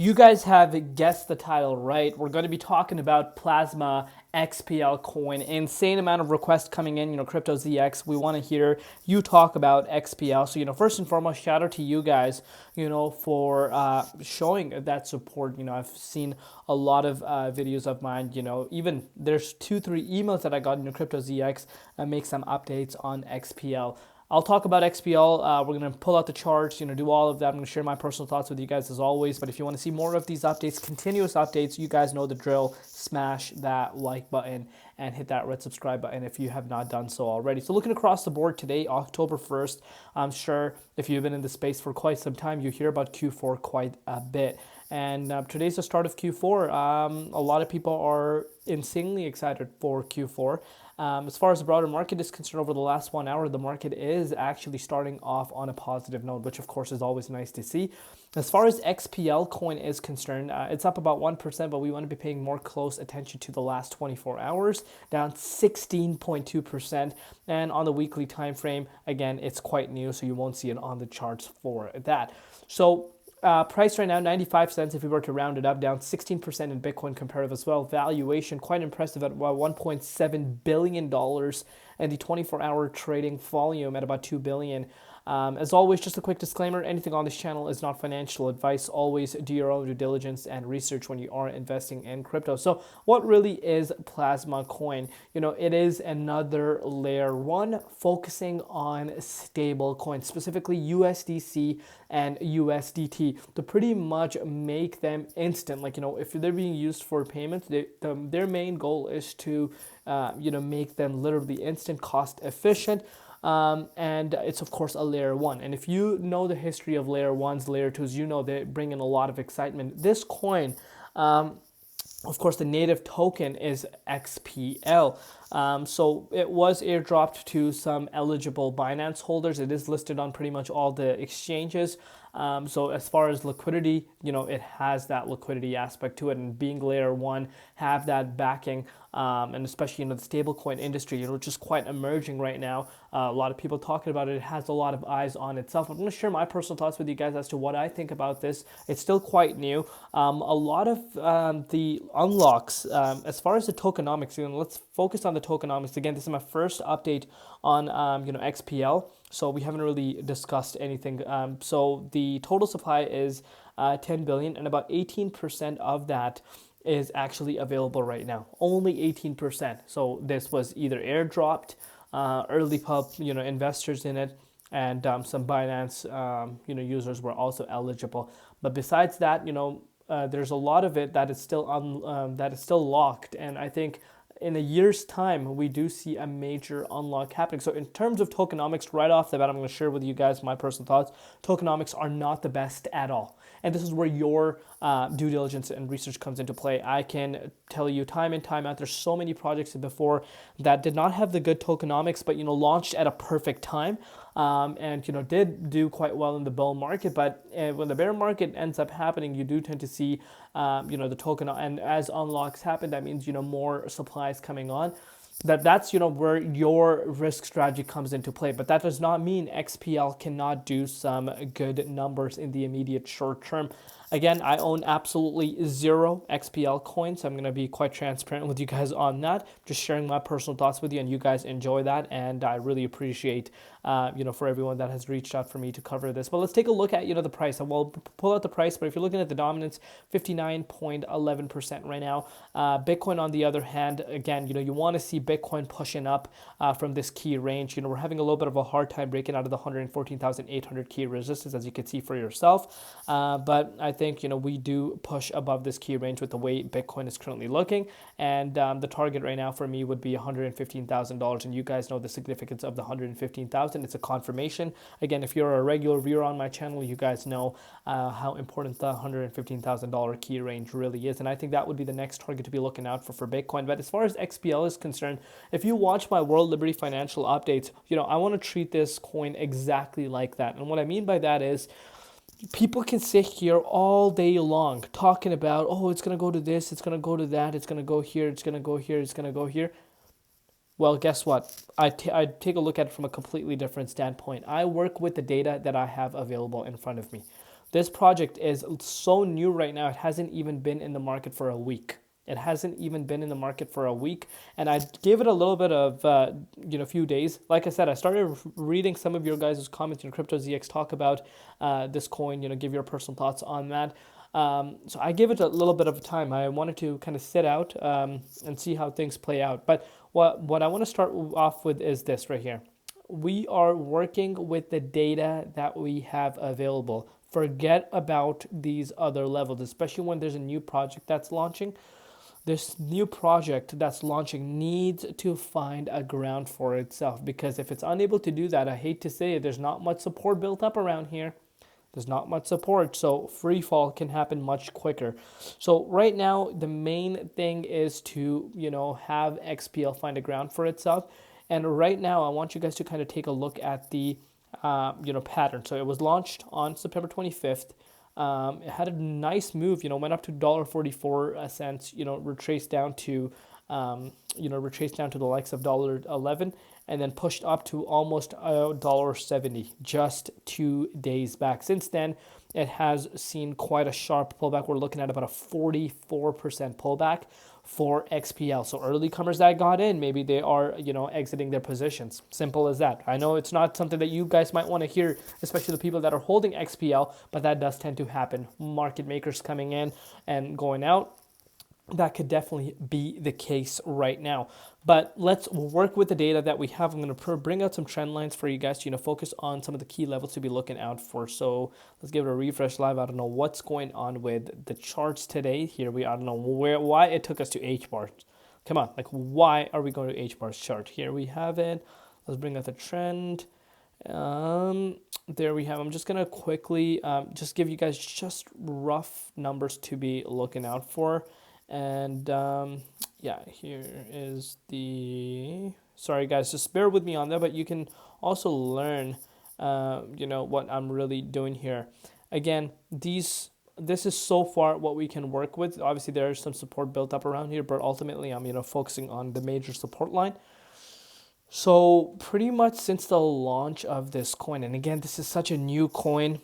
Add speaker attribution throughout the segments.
Speaker 1: You guys have guessed the title right. We're going to be talking about Plasma XPL coin. Insane amount of requests coming in, Crypto ZX. We want to hear you talk about XPL. So, first and foremost, shout out to you guys, for showing that support. I've seen a lot of videos of mine, even there's 2-3 emails that I got in Crypto ZX make some updates on XPL. I'll talk about XPL. We're going to pull out the charts, do all of that. I'm going to share my personal thoughts with you guys as always. But if you want to see more of these updates, continuous updates, you guys know the drill. Smash that like button and hit that red subscribe button if you have not done so already. So looking across the board today, October 1st, I'm sure if you've been in the space for quite some time, you hear about Q4 quite a bit. And today's the start of Q4. A lot of people are insanely excited for Q4. As far as the broader market is concerned, over the last 1 hour, the market is actually starting off on a positive note, which of course is always nice to see. As far as XPL coin is concerned, it's up about 1%, but we want to be paying more close attention to the last 24 hours, down 16.2%. And on the weekly time frame, again, it's quite new, so you won't see it on the charts for that. So price right now, 95 cents if we were to round it up, down 16% in Bitcoin comparative as well. Valuation, quite impressive at about $1.7 billion, and the 24-hour trading volume at about $2 billion. As always, just a quick disclaimer, anything on this channel is not financial advice. Always do your own due diligence and research when you are investing in crypto. So what really is Plasma coin? It is another layer one focusing on stable coins, specifically USDC and USDT, to pretty much make them instant. If they're being used for payments, their main goal is to make them literally instant, cost efficient. And it's of course a layer one. And if you know the history of layer ones, layer twos, they bring in a lot of excitement. This coin, of course, the native token is XPL. So it was airdropped to some eligible Binance holders. It is listed on pretty much all the exchanges. So as far as liquidity, it has that liquidity aspect to it, and being layer one, have that backing, and especially in the stablecoin industry, which is quite emerging right now. A lot of people talking about it. It has a lot of eyes on itself. I'm going to share my personal thoughts with you guys as to what I think about this. It's still quite new. A lot of the unlocks, as far as the tokenomics, let's focus on the tokenomics. Again, this is my first update on XPL. So we haven't really discussed anything. So the total supply is 10 billion, and about 18% of that is actually available right now. Only 18%. So this was either airdropped, early pub, investors in it, and some Binance, users were also eligible. But besides that, there's a lot of it that is still locked, and I think in a year's time, we do see a major unlock happening. So in terms of tokenomics, right off the bat, I'm going to share with you guys my personal thoughts. Tokenomics are not the best at all. And this is where your due diligence and research comes into play. I can tell you time and time out, there's so many projects before that did not have the good tokenomics, but, launched at a perfect time. And did do quite well in the bull market, but when the bear market ends up happening, you do tend to see the token, and as unlocks happen, that means more supply is coming on. That's where your risk strategy comes into play, but that does not mean XPL cannot do some good numbers in the immediate short term. Again, I own absolutely 0 XPL coins, so I'm going to be quite transparent with you guys on that. Just sharing my personal thoughts with you, and you guys enjoy that, and I really appreciate, for everyone that has reached out for me to cover this. But let's take a look at, the price. And we'll pull out the price, but if you're looking at the dominance, 59.11% right now. Bitcoin, on the other hand, again, you want to see Bitcoin pushing up from this key range. We're having a little bit of a hard time breaking out of the 114,800 key resistance, as you can see for yourself. But I think, we do push above this key range with the way Bitcoin is currently looking. And the target right now for me would be $115,000. And you guys know the significance of the 115,000. It's a confirmation. Again, if you're a regular viewer on my channel, you guys know how important the $115,000 key range really is. And I think that would be the next target to be looking out for Bitcoin. But as far as XPL is concerned, if you watch my World Liberty financial updates, I want to treat this coin exactly like that. And what I mean by that is, people can sit here all day long talking about, oh, it's going to go to this, it's going to go to that, it's going to go here, it's going to go here, it's going to go here. Well, guess what? I take a look at it from a completely different standpoint. I work with the data that I have available in front of me. This project is so new right now. It hasn't even been in the market for a week. It hasn't even been in the market for a week, and I gave it a little bit of few days. Like I said, I started reading some of your guys' comments in Crypto ZX talk about this coin. Give your personal thoughts on that. So I gave it a little bit of time. I wanted to kind of sit out and see how things play out. But what I want to start off with is this right here. We are working with the data that we have available. Forget about these other levels, especially when there's a new project that's launching. This new project that's launching needs to find a ground for itself, because if it's unable to do that, I hate to say it, there's not much support built up around here. There's not much support, so free fall can happen much quicker. So right now, the main thing is to, have XPL find a ground for itself. And right now, I want you guys to kind of take a look at the, pattern. So it was launched on September 25th. It had a nice move, went up to $1.44, retraced down to, the likes of $1.11, and then pushed up to almost $1.70 just 2 days back. Since then, it has seen quite a sharp pullback. We're looking at about a 44% pullback for XPL. So early comers that got in, maybe they are, exiting their positions. Simple as that. I know it's not something that you guys might want to hear, especially the people that are holding XPL, but that does tend to happen. Market makers coming in and going out. That could definitely be the case right now. But let's work with the data that we have. I'm going to bring out some trend lines for you guys to focus on some of the key levels to be looking out for. So let's give it a refresh live. I don't know what's going on with the charts today. Here we are. I don't know why it took us to H bars. Come on, why are we going to H bars chart? Here we have it. Let's bring out the trend. There we have. I'm just going to quickly just give you guys just rough numbers to be looking out for. And here is sorry guys, just bear with me on that, but you can also learn, what I'm really doing here. Again, this is so far what we can work with. Obviously, there is some support built up around here, but ultimately I'm, focusing on the major support line. So pretty much since the launch of this coin, and again, this is such a new coin,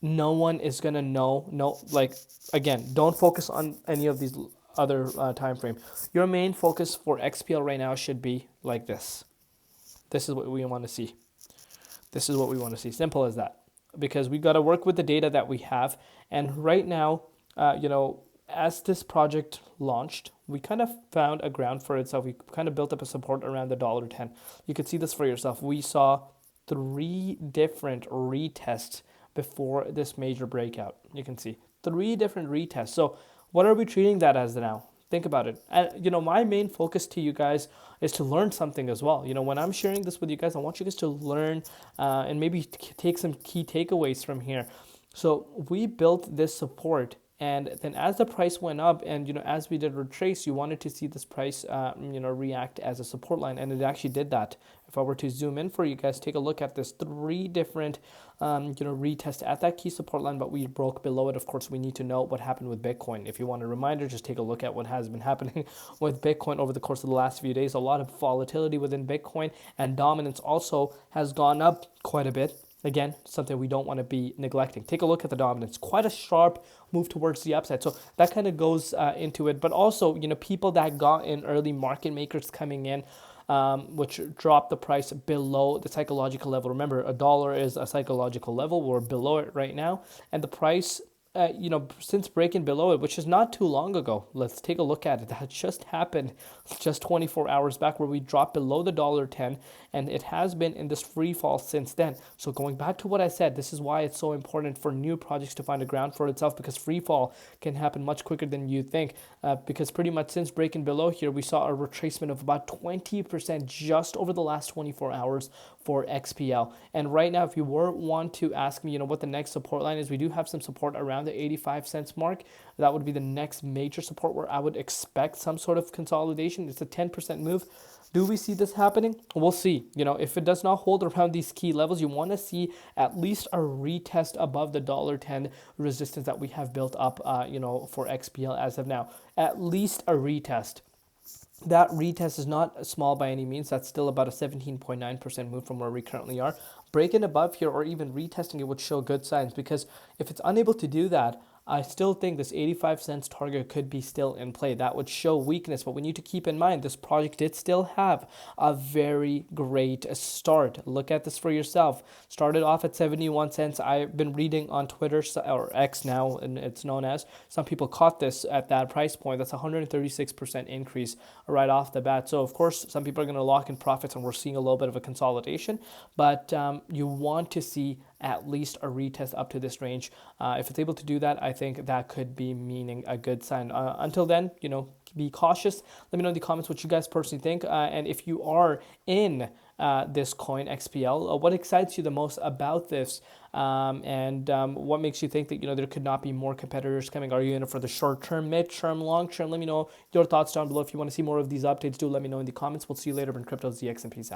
Speaker 1: no one is going to know. No, again, don't focus on any of these other time frame. Your main focus for XPL right now should be like this. This is what we want to see. This is what we want to see. Simple as that. Because we got to work with the data that we have. And right now, as this project launched, we kind of found a ground for itself. We kind of built up a support around the $1.10. You could see this for yourself. We saw 3 different retests before this major breakout. You can see 3 different retests. So what are we treating that as now? Think about it. And, my main focus to you guys is to learn something as well. When I'm sharing this with you guys, I want you guys to learn and maybe take some key takeaways from here. So we built this support, and then as the price went up and, as we did retrace, you wanted to see this price, react as a support line, and it actually did that. If I were to zoom in for you guys, take a look at this 3 different, retest at that key support line, but we broke below it. Of course, we need to know what happened with Bitcoin. If you want a reminder, just take a look at what has been happening with Bitcoin over the course of the last few days. A lot of volatility within Bitcoin, and dominance also has gone up quite a bit. Again, something we don't want to be neglecting. Take a look at the dominance. Quite a sharp move towards the upside. So that kind of goes into it. But also, people that got in early, market makers coming in, which dropped the price below the psychological level. Remember, $1 is a psychological level. We're below it right now. And the price, since breaking below it, which is not too long ago, let's take a look at it. That just happened just 24 hours back, where we dropped below the $1.10, and it has been in this free fall since then. So going back to what I said, this is why it's so important for new projects to find a ground for itself, because free fall can happen much quicker than you think. Because pretty much since breaking below here, we saw a retracement of about 20% just over the last 24 hours for XPL. And right now, if you want to ask me, what the next support line is, we do have some support around the 85 cents mark. That would be the next major support where I would expect some sort of consolidation. It's a 10% move. Do we see this happening? We'll see. If it does not hold around these key levels, you want to see at least a retest above the $1.10 resistance that we have built up, for XPL as of now. At least a retest. That retest is not small by any means. That's still about a 17.9% move from where we currently are. breaking above here or even retesting it would show good signs, because if it's unable to do that, I still think this 85 cents target could be still in play. That would show weakness, but we need to keep in mind this project did still have a very great start. Look at this for yourself. Started off at 71 cents. I've been reading on Twitter, or X now, and it's known as, some people caught this at that price point. That's a 136% increase right off the bat. So of course, some people are going to lock in profits, and we're seeing a little bit of a consolidation, but you want to see at least a retest up to this range. If it's able to do that, I think that could be meaning a good sign. Until then, be cautious. Let me know in the comments what you guys personally think, and if you are in this coin XPL, what excites you the most about this, and what makes you think that there could not be more competitors coming? Are you in it for the short term, mid term, long term? Let me know your thoughts down below. If you want to see more of these updates, do let me know in the comments. We'll see you later in Crypto ZX, and peace out.